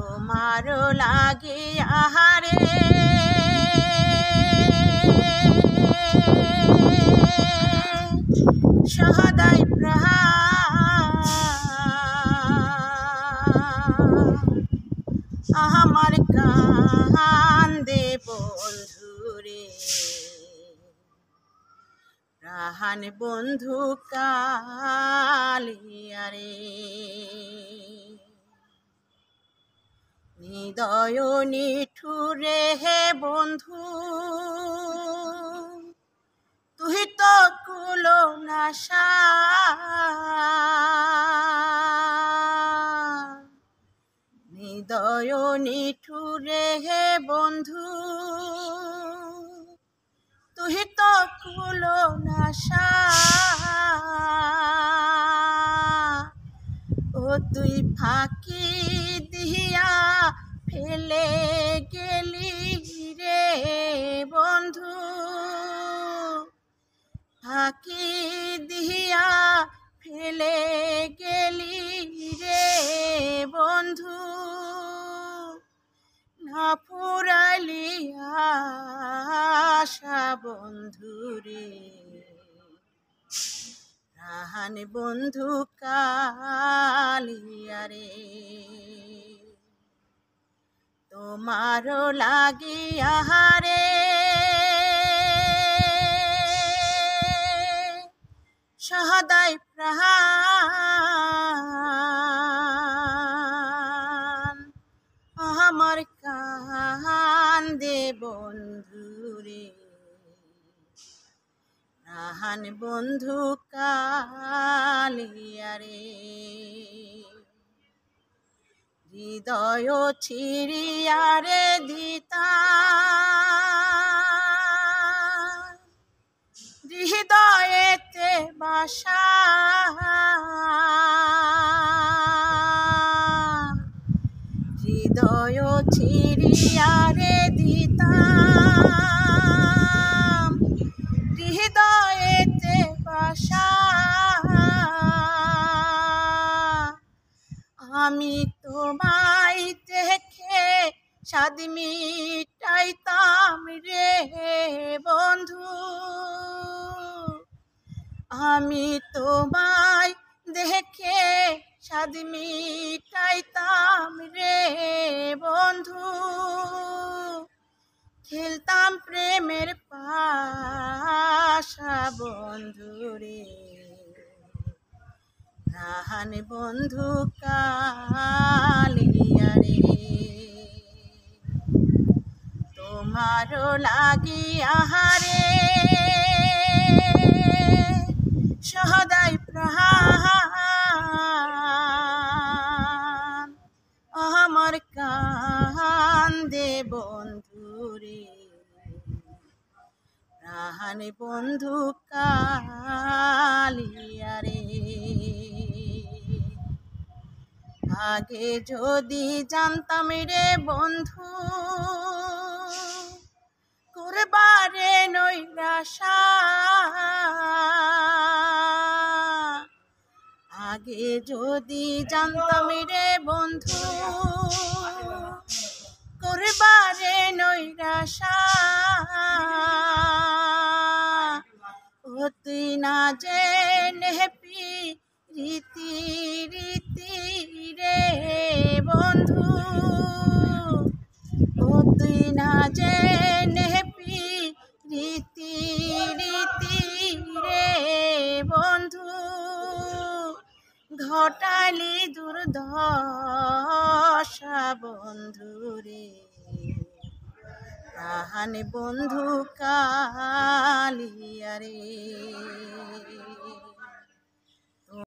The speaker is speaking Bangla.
তোমারও লাগে আহারে সহদাই প্রাণ আমার কান্দে বন্ধুরে প্রাণ বন্ধু কালিয়া রে হৃদয় নিঠুরে হে বন্ধু তুই তো কুলো নাশা হৃদয় নিঠুরে হে বন্ধু তুই তো কুলো নাশা ও তুই ফাঁকি দিয়া ফেলে গেলি রে বন্ধু ফাঁকি দিয়া ফেলে গেলি রে বন্ধু না ফুরালি আশা বন্ধু রে প্রাণ বন্ধু কালিয়া রে তোমারও লাগি আহারে সহদাই প্রাণ আমার কান্দে বন্ধুরে প্রাণ বন্ধু কালিয়া রে হৃদয় ছিড়িয়া রে দিতা হৃদয়েতে বাসা হৃদয় ছিড়িয়া রে দিতাম হৃদয়েতে বাসা আমি তোমায় দেখে স্বাদ মিটাইতাম রে বন্ধু আমি তোমায় দেখে স্বাদ মিটাইতাম রে বন্ধু খেলতাম প্রেমের পাশা বন্ধু রে প্রাণ বন্ধু কালিয়া রে তোমারও লাগি আহারে সহদাই প্রাণ আমার কান্দে বন্ধু রে প্রাণ বন্ধু কালিয়া রে আগে যদি জানতাম রে বন্ধু করবারে নৈরাশা আগে যদি জানতাম রে বন্ধু করবারে নৈরাশা ও তুই না জেনে রীতি রীতি রে বন্ধু ও তুই না জেনে রীতি রীতি রে বন্ধু ঘটালি দুর্দশা বন্ধু রে প্রাণ বন্ধু কালিয়া রে।